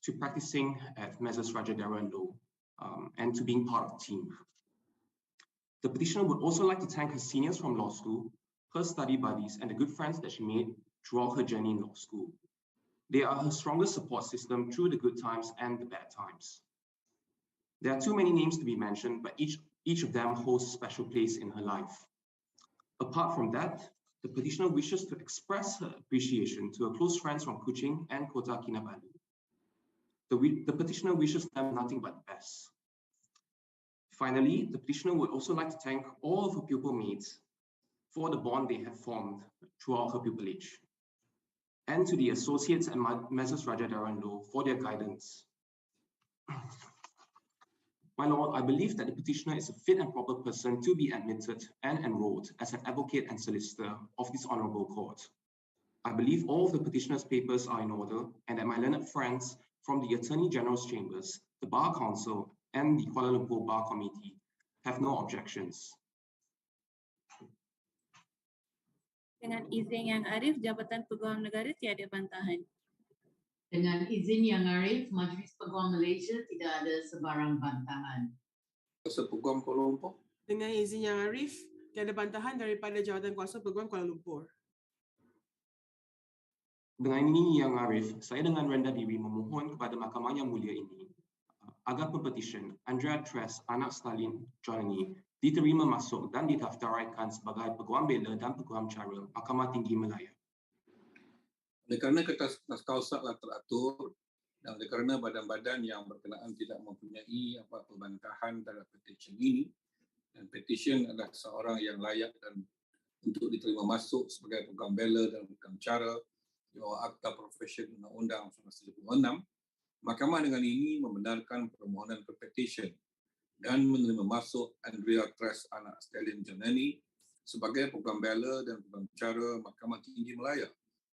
to practicing at Mrs. Rajadara Law and to being part of the team. The petitioner would also like to thank her seniors from law school, her study buddies, and the good friends that she made throughout her journey in law school. They are her strongest support system through the good times and the bad times. There are too many names to be mentioned, but each of them holds a special place in her life. Apart from that, the petitioner wishes to express her appreciation to her close friends from Kuching and Kota Kinabalu. The petitioner wishes them nothing but the best. Finally, the petitioner would also like to thank all of her pupil mates for the bond they have formed throughout her pupillage, and to the associates and Mrs. Rajadaran Law for their guidance. My Lord, I believe that the petitioner is a fit and proper person to be admitted and enrolled as an advocate and solicitor of this honorable court. I believe all of the petitioner's papers are in order, and that my learned friends from the Attorney General's Chambers, the Bar Council, and the Kuala Lumpur Bar Committee have no objections. Dengan izin Yang Arif, Jabatan Peguam Negara tiada bantahan. Dengan izin Yang Arif, Majlis Peguam Malaysia tidak ada sebarang bantahan. Kuasa Peguam Kuala Lumpur. Dengan izin Yang Arif, tiada bantahan daripada Jawatan Kuasa Peguam Kuala Lumpur. Dengan ini Yang Arif, saya dengan rendah diri memohon kepada Mahkamah Yang Mulia ini agar Pempetisyen Andrea Tres, anak Stalin Johnny, diterima masuk dan didaftaraikan sebagai Peguam Bela dan Peguam Cara Mahkamah Tinggi Malaya. Oleh kerana kertas kausa telah teratur dan oleh kerana badan-badan yang berkenaan tidak mempunyai apa-apa bantahan terhadap petisyen ini, dan petisyen adalah seorang yang layak dan untuk diterima masuk sebagai Peguam Bela dan Peguam Cara di bawah Akta Profesi Undang-Undang 1976, Mahkamah dengan ini membenarkan permohonan Pempetisyen dan menerima masuk Andrea Tres, anak Stalin Jonani sebagai Peguam Bela dan Peguam Cara Mahkamah Tinggi Malaya,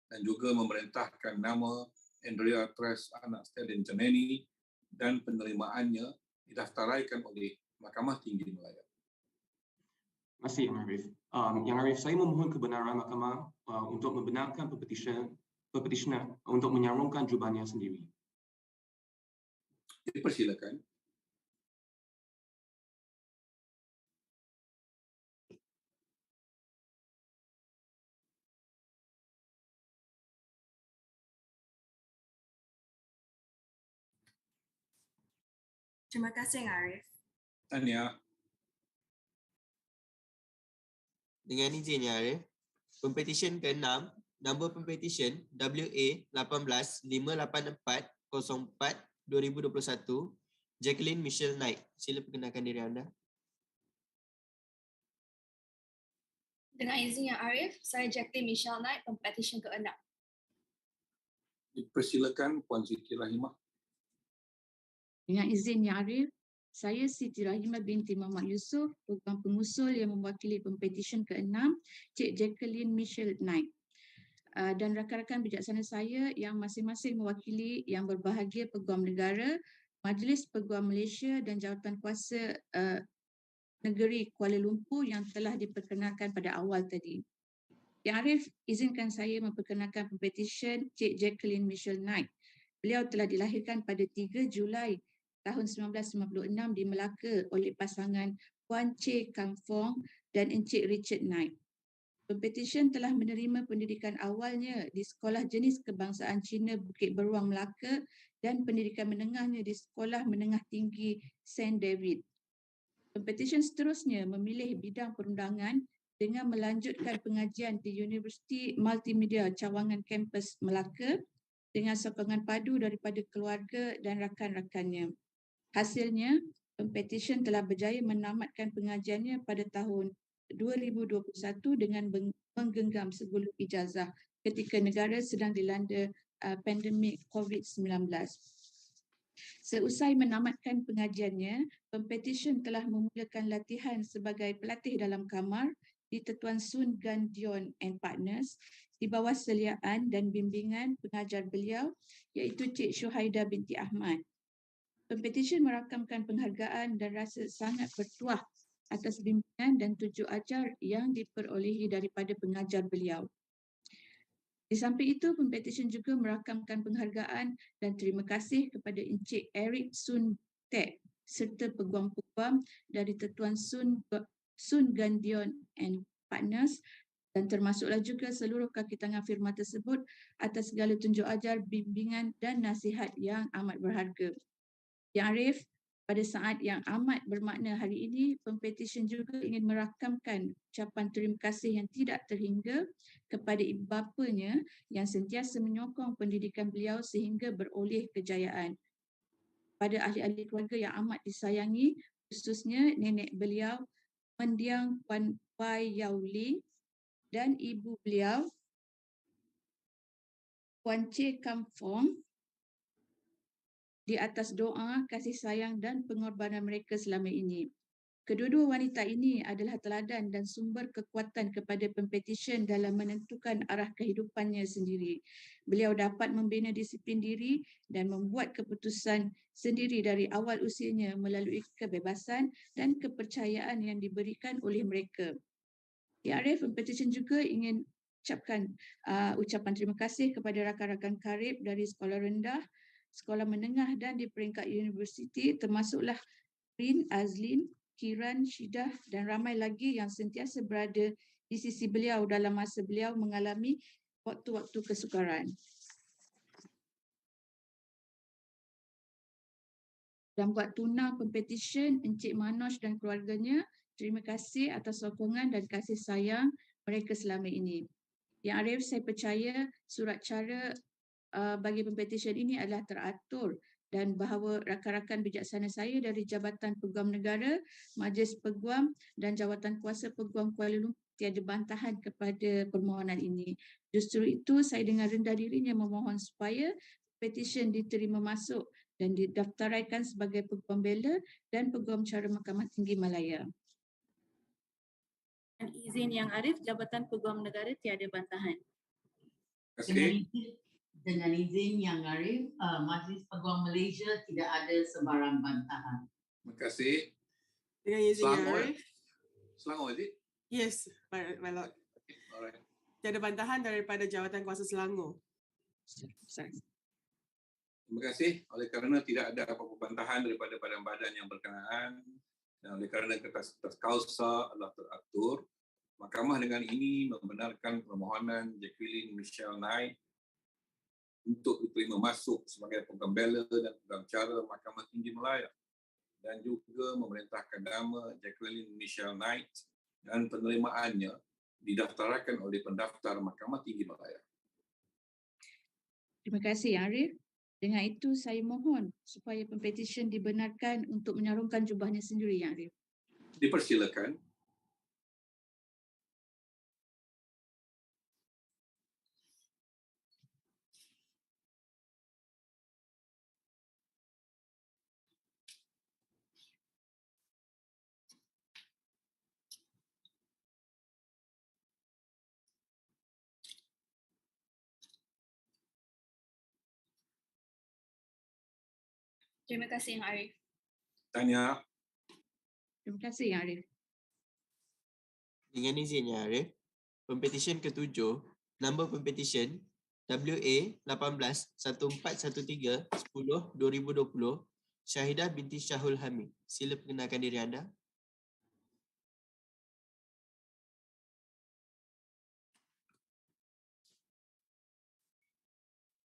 dan juga memerintahkan nama Andrea Tres, anak Stalin Jonani dan penerimaannya didaftaraikan oleh Mahkamah Tinggi Malaya. Terima kasih Yang Arif. Yang Arif, saya memohon kebenaran Mahkamah untuk membenarkan petitioner untuk menyarungkan jubahnya sendiri. Dipersilakan. Terima kasih, Yang Arif. Tanya. Dengan izin Yang Arif, Pempetisyen ke-6, nombor Pempetisyen WA1858404-2021, Jacqueline Michelle Knight. Sila perkenalkan diri anda. Dengan izin Yang Arif, saya Jacqueline Michelle Knight, Pempetisyen ke-6. Dipersilakan Puan Siti Rahimah. Dengan izin Yang Arif, saya Siti Rahimah binti Muhammad Yusof, Peguam pengusul yang mewakili Pempetisyen ke-6, Cik Jacqueline Michelle Knight. Dan rakan-rakan bijaksana saya yang masing-masing mewakili yang berbahagia Peguam Negara, Majlis Peguam Malaysia dan Jawatan Kuasa Negeri Kuala Lumpur yang telah diperkenalkan pada awal tadi. Yang Arif, izinkan saya memperkenalkan Pempetisyen Cik Jacqueline Michelle Knight. Beliau telah dilahirkan pada 3 Julai tahun 1956 di Melaka oleh pasangan Puan Che Kang Fong dan Encik Richard Knight. Pempetisyen telah menerima pendidikan awalnya di Sekolah Jenis Kebangsaan Cina Bukit Beruang Melaka dan pendidikan menengahnya di Sekolah Menengah Tinggi St. David. Pempetisyen seterusnya memilih bidang perundangan dengan melanjutkan pengajian di Universiti Multimedia Cawangan Kampus Melaka dengan sokongan padu daripada keluarga dan rakan-rakannya. Hasilnya, Pempetisyen telah berjaya menamatkan pengajiannya pada tahun 2021 dengan menggenggam segulung ijazah ketika negara sedang dilanda pandemik COVID-19. Seusai menamatkan pengajiannya, Pempetisyen telah memulakan latihan sebagai pelatih dalam kamar di Tetuan Sun Gan Dion and Partners di bawah seliaan dan bimbingan pengajar beliau iaitu Cik Syuhaida binti Ahmad. Pempetisyen merakamkan penghargaan dan rasa sangat bertuah atas bimbingan dan tunjuk ajar yang diperolehi daripada pengajar beliau. Di samping itu, Pempetisyen juga merakamkan penghargaan dan terima kasih kepada Encik Eric Sun Tek serta peguam-peguam dari Tetuan Sun Gandion and Partners dan termasuklah juga seluruh kaki tangan firma tersebut atas segala tunjuk ajar, bimbingan dan nasihat yang amat berharga. Yang Arif, pada saat yang amat bermakna hari ini, Pempetisyen juga ingin merakamkan ucapan terima kasih yang tidak terhingga kepada ibu bapanya yang sentiasa menyokong pendidikan beliau sehingga beroleh kejayaan. Pada ahli-ahli keluarga yang amat disayangi, khususnya nenek beliau, Mendiang Puan Wai Yau Ling dan ibu beliau, Puan Che Kam Fong, di atas doa, kasih sayang dan pengorbanan mereka selama ini. Kedua-dua wanita ini adalah teladan dan sumber kekuatan kepada Pempetisyen dalam menentukan arah kehidupannya sendiri. Beliau dapat membina disiplin diri dan membuat keputusan sendiri dari awal usianya melalui kebebasan dan kepercayaan yang diberikan oleh mereka. Ya Arif, Pempetisyen juga ingin ucapkan ucapan terima kasih kepada rakan-rakan karib dari sekolah rendah, sekolah menengah dan di peringkat universiti, termasuklah Rin, Azlin, Kiran, Syidah dan ramai lagi yang sentiasa berada di sisi beliau dalam masa beliau mengalami waktu-waktu kesukaran. Dan buat tunang Pempetisyen, Encik Manoj dan keluarganya, terima kasih atas sokongan dan kasih sayang mereka selama ini. Yang Arif, saya percaya surat cara bagi Pempetisyen ini adalah teratur dan bahawa rakan-rakan bijaksana saya dari Jabatan Peguam Negara, Majlis Peguam dan Jawatan Kuasa Peguam Kuala Lumpur tiada bantahan kepada permohonan ini. Justru itu, saya dengan rendah dirinya memohon supaya Pempetisyen diterima masuk dan didaftaraikan sebagai Peguam Bela dan Peguam Cara Mahkamah Tinggi Malaya. Dan izin Yang Arif, Jabatan Peguam Negara tiada bantahan. Dengan izin Yang Arif, Majlis Peguam Malaysia tidak ada sebarang bantahan. Terima kasih. Dengan izin Yang Arif. Selangor, is it? Yes, my lord. Okay, alright. Tiada bantahan daripada Jawatan Kuasa Selangor. Terima kasih. Oleh kerana tidak ada apa-apa bantahan daripada badan-badan yang berkenaan dan oleh kerana kertas kausa adalah teratur, Mahkamah dengan ini membenarkan permohonan Jacqueline Michelle Knight untuk diterima masuk sebagai Peguam Bela dan Peguam Cara Mahkamah Tinggi Malaya dan juga memerintahkan nama Jacqueline Michelle Knight dan penerimaannya didaftarkan oleh pendaftar Mahkamah Tinggi Malaya. Terima kasih Yang Arif. Dengan itu saya mohon supaya Pempetisyen dibenarkan untuk menyarungkan jubahnya sendiri Yang Arif. Dipersilakan. Terima kasih Yang Arif. Tanya. Terima kasih Yang Arif. Dengan izin Yang Arif, Pempetisyen ke-7, nombor Pempetisyen WA 18-1413-10-2020, Syahidah binti Syahul Hamid. Sila perkenalkan diri anda.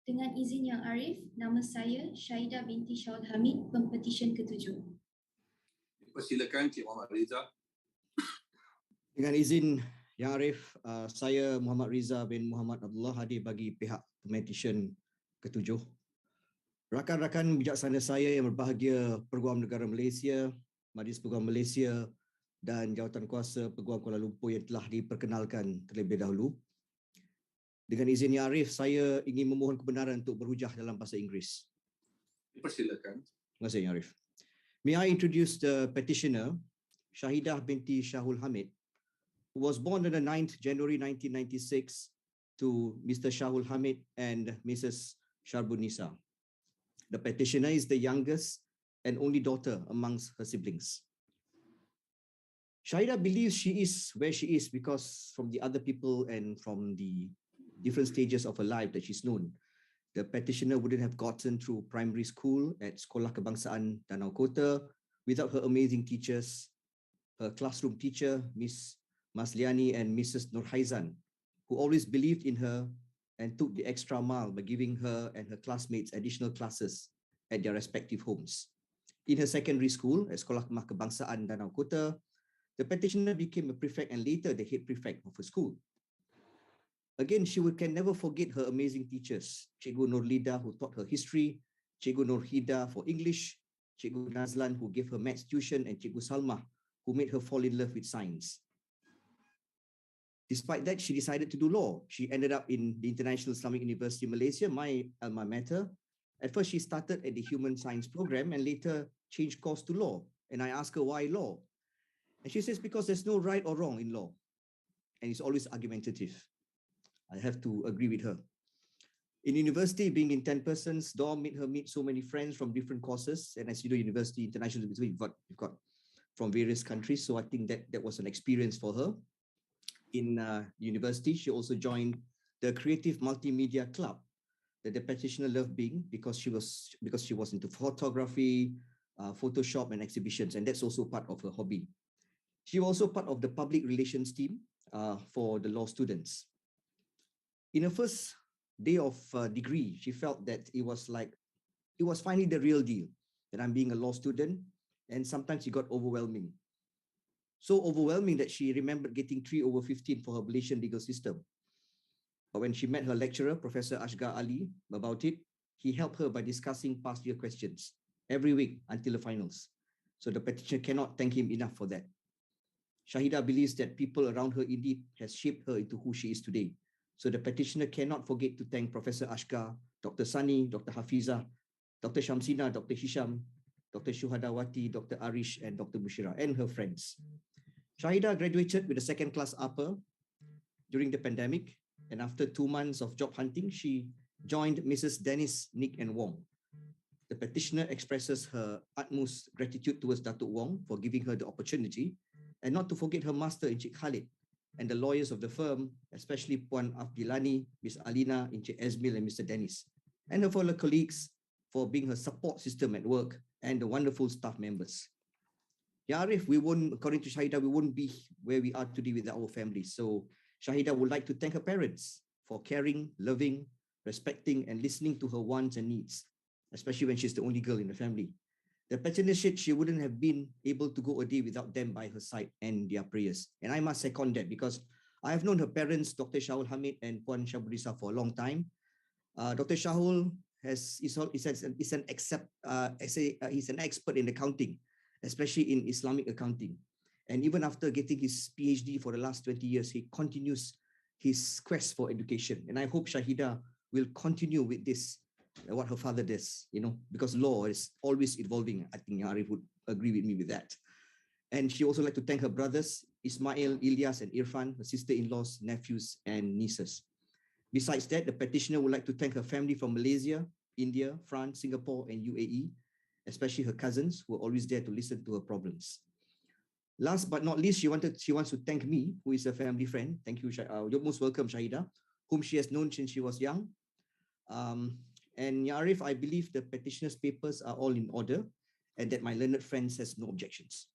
Dengan izin Yang Arif, nama saya Syahidah binti Syahul Hamid, Pempetisyen ke-7. Dipersilakan Cik Muhammad Riza. Dengan izin Yang Arif, saya Muhammad Riza bin Muhammad Abdullah hadir bagi pihak Pempetisyen ke-7. Rakan-rakan bijaksana saya yang berbahagia, Peguam Negara Malaysia, Majlis Peguam Malaysia dan Jawatan Kuasa Peguam Kuala Lumpur yang telah diperkenalkan terlebih dahulu. Dengan izin Yang Arif, saya ingin memohon kebenaran untuk berhujah dalam bahasa Inggeris. Dipersilakan. Terima kasih Yang Arif. May I introduce the petitioner, Syahidah binti Syahul Hamid, who was born on the 9th January 1996 to Mr. Syahul Hamid and Mrs. Sharbunisa. The petitioner is the youngest and only daughter amongst her siblings. Shahidah believes she is where she is because from the other people and from the different stages of her life that she's known. The petitioner wouldn't have gotten through primary school at Sekolah Kebangsaan Danau Kota without her amazing teachers, her classroom teacher, Miss Masliani and Mrs. Nurhaizan, who always believed in her and took the extra mile by giving her and her classmates additional classes at their respective homes. In her secondary school at Sekolah Kebangsaan Danau Kota, the petitioner became a prefect and later the head prefect of her school. Again, she can never forget her amazing teachers, Cikgu Nurlida, who taught her history, Cikgu Nurhida for English, Cikgu Nazlan, who gave her maths tuition, and Cikgu Salma, who made her fall in love with science. Despite that, she decided to do law. She ended up in the International Islamic University Malaysia, my alma mater. At first, she started at the Human Science program and later changed course to law. And I asked her, why law? And she says, because there's no right or wrong in law. And it's always argumentative. I have to agree with her. In university, being in 10 persons, dorm made her meet so many friends from different courses. And as you know, university, international, we've got from various countries. So I think that was an experience for her. In university, she also joined the Creative Multimedia Club that the petitioner loved being because she was into photography, Photoshop and exhibitions. And that's also part of her hobby. She was also part of the public relations team for the law students. In her first day of degree, she felt that it was finally the real deal, that I'm being a law student, and sometimes it got overwhelming. So overwhelming that she remembered getting 3/15 for her Malaysian legal system. But when she met her lecturer, Professor Ashgar Ali, about it, he helped her by discussing past year questions every week until the finals. So the petitioner cannot thank him enough for that. Shahidah believes that people around her indeed has shaped her into who she is today. So the petitioner cannot forget to thank Professor Ashgar, Dr. Sani, Dr. Hafiza, Dr. Shamsina, Dr. Hisham, Dr. Shuhadawati, Dr. Arish, and Dr. Mushira, and her friends. Shahidah graduated with a second-class upper during the pandemic, and after 2 months of job hunting, she joined Mrs. Dennis, Nick, and Wong. The petitioner expresses her utmost gratitude towards Dato Wong for giving her the opportunity, and not to forget her master, Encik Khalid, and the lawyers of the firm, especially Puan Afdilani, Miss Alina, Encik Esmil, and Mr. Dennis, and her fellow colleagues for being her support system at work, and the wonderful staff members. Ya Arif, according to Shahidah, we wouldn't be where we are today without our families. So Shahidah would like to thank her parents for caring, loving, respecting, and listening to her wants and needs, especially when she's the only girl in the family. The petitioner said she wouldn't have been able to go a day without them by her side and their prayers. And I must second that because I have known her parents, Dr. Shahul Hamid and Puan Shabudisa, for a long time. Dr. Shahul he's an expert in accounting, especially in Islamic accounting. And even after getting his PhD for the last 20 years, he continues his quest for education. And I hope Shahidah will continue with this, what her father does, because law is always evolving. I think Arif would agree with me with that. And she also like to thank her brothers, Ismail, Ilyas, and Irfan, her sister-in-laws, nephews, and nieces. Besides that, the petitioner would like to thank her family from Malaysia, India, France, Singapore, and UAE, especially her cousins who are always there to listen to her problems. Last but not least, she wants to thank me, who is a family friend. Thank you, you're most welcome, Shahidah, whom she has known since she was young. And Yarif, I believe the petitioner's papers are all in order and that my learned friends has no objections.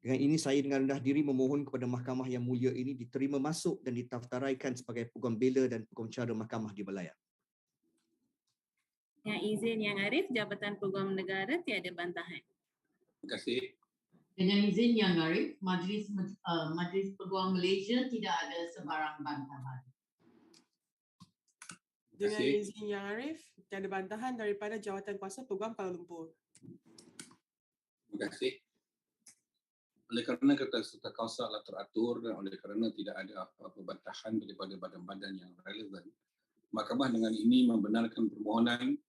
Dengan ini saya dengan rendah diri memohon kepada mahkamah yang mulia ini diterima masuk dan didaftaraikan sebagai Peguam Bela dan Peguam Cara Mahkamah di Malaya. Yang izin Yang Arif, Jabatan Peguam Negara tiada bantahan. Terima kasih. Dengan izin Yang Arif, Majlis Peguam Malaysia tidak ada sebarang bantahan. Dengan izin Yang Arif, tiada bantahan daripada Jawatan Kuasa Peguam Kuala Lumpur. Terima kasih. Oleh kerana kata serta kausa telah teratur dan oleh kerana tidak ada apa-apa bantahan daripada badan-badan yang relevan, Mahkamah dengan ini membenarkan permohonan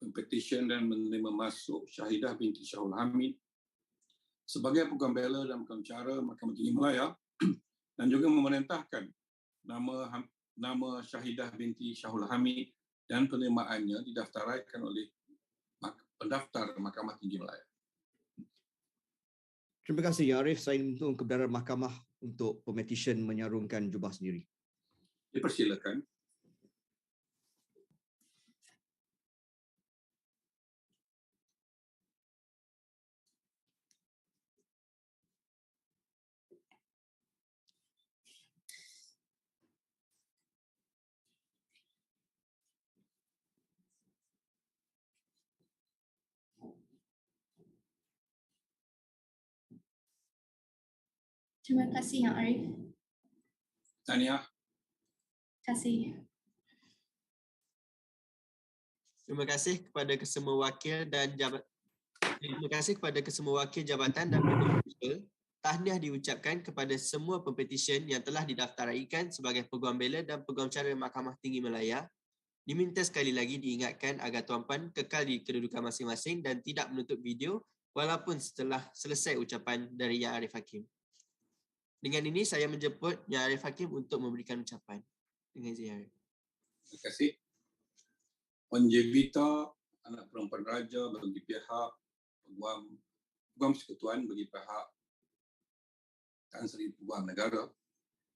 Pempetisyen dan Menerima Masuk Syahidah binti Shahul Hamid sebagai Peguam Bela dan Peguam Cara Mahkamah Tinggi Malaya dan juga memerintahkan nama Syahidah binti Shahul Hamid dan penerimaannya didaftaraikan oleh pendaftar Mahkamah Tinggi Malaya. Terima kasih Yang Arif. Saya minta kebenaran mahkamah untuk Pempetisyen menyarungkan jubah sendiri. Dipersilakan. Terima kasih Yang Arif. Tahniah. Terima kasih. Terima kasih kepada kesemua wakil dan terima kasih kepada kesemua wakil jabatan dan pengusul. Tahniah diucapkan kepada semua pempetisyen yang telah didaftaraikan sebagai Peguam Bela dan Peguam Cara Mahkamah Tinggi Malaya. Diminta sekali lagi diingatkan agar tuan-puan kekal di kedudukan masing-masing dan tidak menutup video walaupun setelah selesai ucapan dari Yang Arif Hakim. Dengan ini saya menjemput Yang Arif Hakim untuk memberikan ucapan. Dengan izin Yang Arif. Terima kasih. Penjevita anak perempuan raja bagi pihak Peguam Persekutuan bagi pihak Tan Sri Peguam Negara,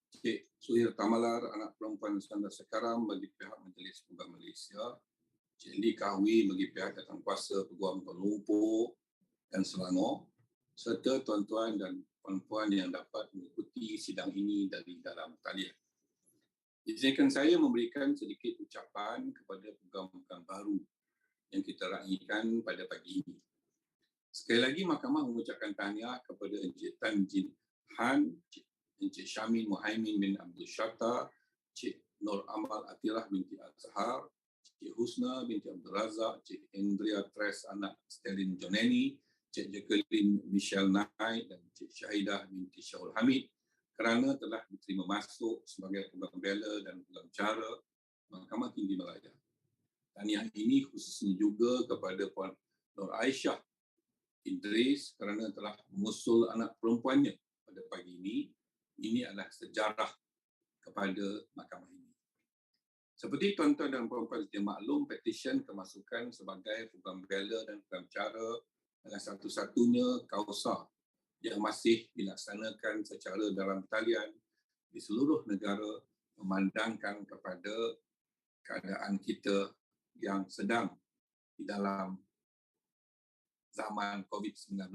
Cik Suhir Tamalar anak perempuan Nusantara Sekaram bagi pihak Majlis Peguam Malaysia, Cik Li Kahwi bagi pihak Kuasa-Kuasa Peguam Kuala Lumpur dan Selangor, serta tuan-tuan dan puan-puan yang dapat mengikuti sidang ini dari dalam talian. Izinkan saya memberikan sedikit ucapan kepada peguam-peguam baru yang kita raikan pada pagi ini. Sekali lagi, Mahkamah mengucapkan tahniah kepada Encik Tan Jin Han, Encik Syamil Muhaimin bin Abdul Shatta, Cik Nur Amal Atirah binti Azhar, Cik Husna binti Abdul Razak, Cik Andrea Tres anak Stelin Joneni, Cik Jacqueline Michelle Nai dan Cik Syahidah binti Syaul Hamid kerana telah diterima masuk sebagai Peguam Bela dan Peguam Cara Mahkamah Tinggi Malaya. Tahniah ini khususnya juga kepada Puan Nur Aisyah Idris kerana telah mengusul anak perempuannya pada pagi ini. Ini adalah sejarah kepada mahkamah ini. Seperti tuan-tuan dan puan-puan sedia maklum, petisyen kemasukan sebagai Peguam Bela dan Peguam Cara adalah satu-satunya kausa yang masih dilaksanakan secara dalam talian di seluruh negara, memandangkan kepada keadaan kita yang sedang di dalam zaman COVID-19,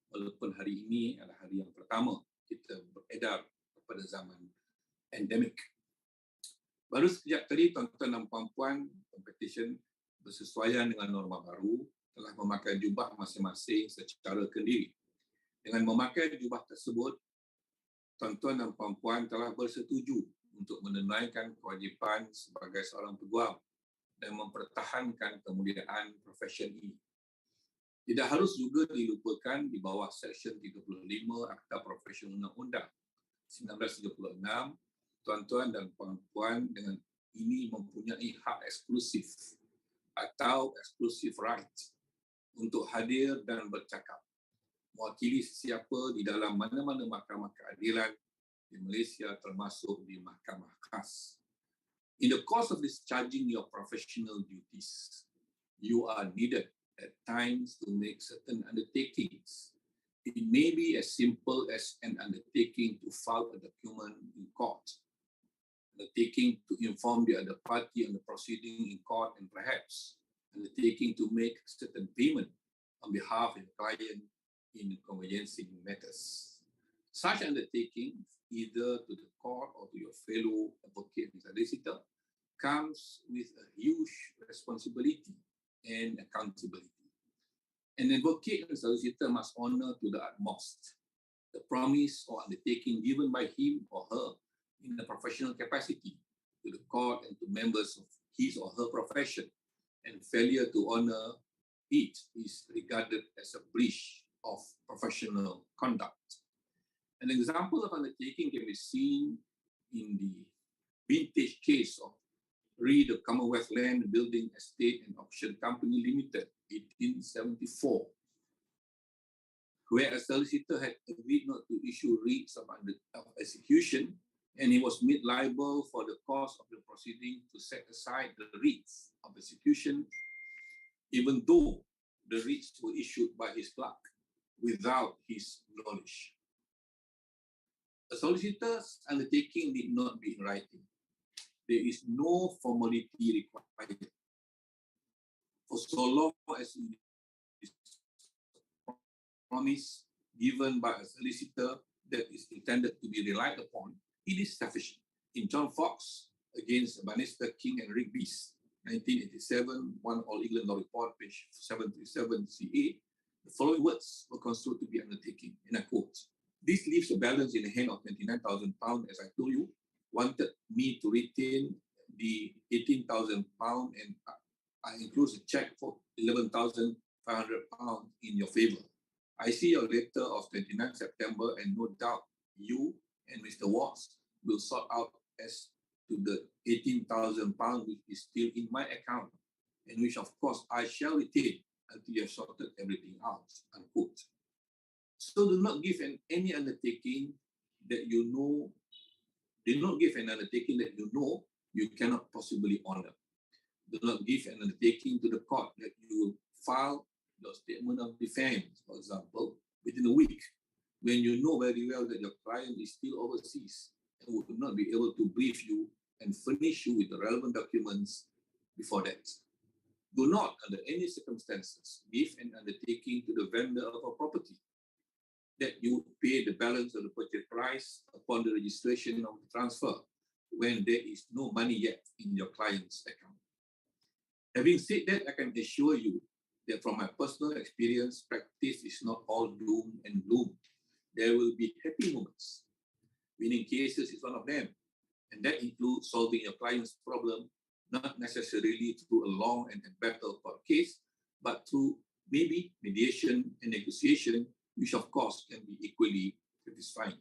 walaupun hari ini adalah hari yang pertama kita beredar kepada zaman endemik. Baru sekejap tadi, tuan-tuan dan puan-puan, Pempetisyen bersesuaian dengan norma baru telah memakai jubah masing-masing secara kendiri. Dengan memakai jubah tersebut, tuan-tuan dan puan-puan telah bersetuju untuk menunaikan kewajipan sebagai seorang peguam dan mempertahankan kemuliaan profesi ini. Tidak harus juga dilupakan di bawah Seksyen 35 Akta Profesional Undang-Undang 1936, tuan-tuan dan puan-puan dengan ini mempunyai hak eksklusif atau exclusive right untuk hadir dan bercakap, mewakili sesiapa di dalam mana-mana mahkamah keadilan di Malaysia termasuk di Mahkamah Khas. In the course of discharging your professional duties, you are needed at times to make certain undertakings. It may be as simple as an undertaking to file a document in court, undertaking to inform the other party on the proceeding in court, and perhaps undertaking to make certain payment on behalf of the client in conveyancing matters. Such undertakings, either to the court or to your fellow advocate and solicitor, comes with a huge responsibility and accountability. An advocate and solicitor must honor to the utmost the promise or undertaking given by him or her in a professional capacity to the court and to members of his or her profession, and failure to honor it is regarded as a breach of professional conduct. An example of undertaking can be seen in the vintage case of the Commonwealth Land Building Estate and Auction Company Limited, 1874, where a solicitor had agreed not to issue writs of execution, and he was made liable for the cost of the proceeding to set aside the writs of execution, even though the writs were issued by his clerk, without his knowledge. A solicitor's undertaking need not be in writing. There is no formality required. For so long as it is promise given by a solicitor that is intended to be relied upon, it is sufficient. In John Fox against Bannister, King and Rigby's 1987, 1 All England Law Report, page 737 CA, the following words were construed to be undertaking, and I quote, "This leaves a balance in the hand of £29,000, as I told you, wanted me to retain the £18,000 and I enclose a check for £11,500 in your favor. I see your letter of 29 September and no doubt you and Mr. Watts will sort out as to the £18,000 which is still in my account and which of course I shall retain until you have sorted everything out," unquote. So do not give any undertaking that you know, do not give an undertaking that you know you cannot possibly honor. Do not give an undertaking to the court that you will file your statement of defense, for example, within a week, when you know very well that your client is still overseas and would not be able to brief you and furnish you with the relevant documents before that. Do not, under any circumstances, give an undertaking to the vendor of a property that you would pay the balance of the purchase price upon the registration of the transfer when there is no money yet in your client's account. Having said that, I can assure you that from my personal experience, practice is not all doom and gloom. There will be happy moments. Winning cases is one of them, and that includes solving your client's problem, not necessarily through a long and embattled court case, but through maybe mediation and negotiation, which of course can be equally satisfying.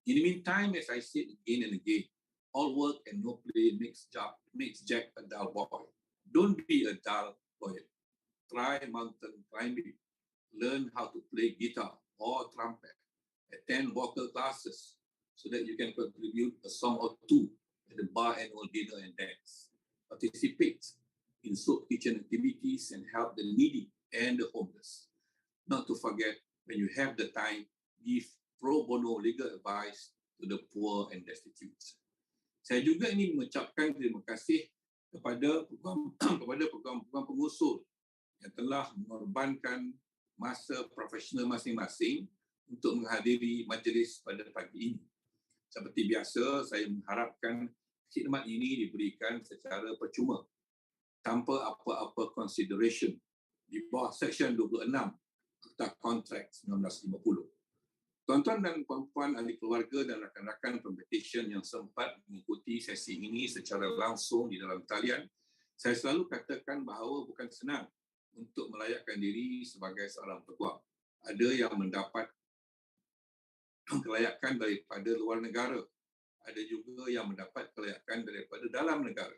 In the meantime, as I said again and again, all work and no play makes Jack a dull boy. Don't be a dull boy. Try mountain climbing. Learn how to play guitar or trumpet. Attend vocal classes so that you can contribute a song or two at the bar annual dinner and dance. Participate in soup kitchen activities and help the needy and the homeless. Not to forget, when you have the time, give pro bono legal advice to the poor and destitute. Saya juga ingin mengucapkan terima kasih kepada peguam pengusul yang telah mengorbankan masa profesional masing-masing untuk menghadiri majlis pada pagi ini. Seperti biasa, saya mengharapkan khidmat ini diberikan secara percuma, tanpa apa-apa consideration di bawah Seksyen 26 Akta Kontrak 1950. Tuan-tuan dan puan-puan ahli keluarga dan rakan-rakan Pempetisyen yang sempat mengikuti sesi ini secara langsung di dalam talian, saya selalu katakan bahawa bukan senang untuk melayakkan diri sebagai seorang peguam. Ada yang mendapat kelayakan daripada luar negara. Ada juga yang mendapat kelayakan daripada dalam negara.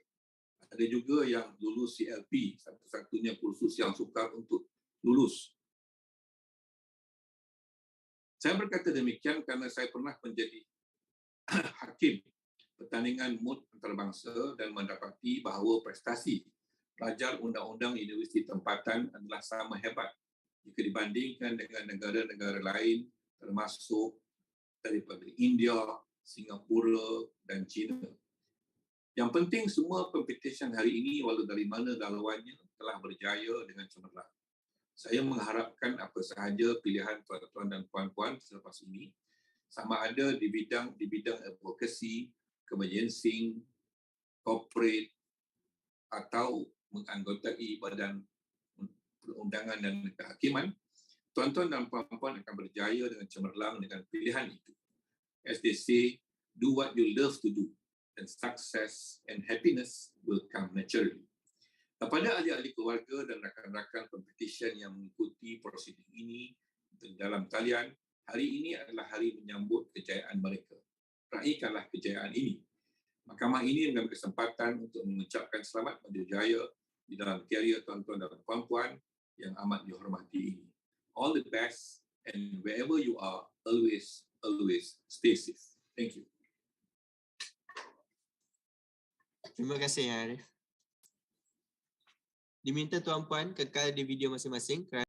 Ada juga yang lulus CLP, satu-satunya kursus yang sukar untuk lulus. Saya berkata demikian kerana saya pernah menjadi hakim pertandingan moot antarabangsa dan mendapati bahawa prestasi pelajar undang-undang Universiti Tempatan adalah sama hebat jika dibandingkan dengan negara-negara lain termasuk daripada India, Singapura dan China. Yang penting semua Pempetisyen hari ini, walau dari mana laluannya, telah berjaya dengan cemerlang. Saya mengharapkan apa sahaja pilihan tuan-tuan dan puan-puan selepas ini, sama ada di bidang advokasi, conveyancing, corporate atau menganggotai badan perundangan dan kehakiman, tuan-tuan dan puan-puan akan berjaya dengan cemerlang dengan pilihan itu. As they say, do what you love to do, and success and happiness will come naturally. Kepada ahli-ahli keluarga dan rakan-rakan Pempetisyen yang mengikuti prosedur ini dalam talian, hari ini adalah hari menyambut kejayaan mereka. Raihkanlah kejayaan ini. Mahkamah ini mengambil kesempatan untuk mengucapkan selamat berjaya di dalam karier tuan-tuan dan puan-puan yang amat dihormati ini. All the best, and wherever you are, always stay safe. Thank you. Terima kasih, Arif. Diminta tuan-puan kekal di video masing-masing kerana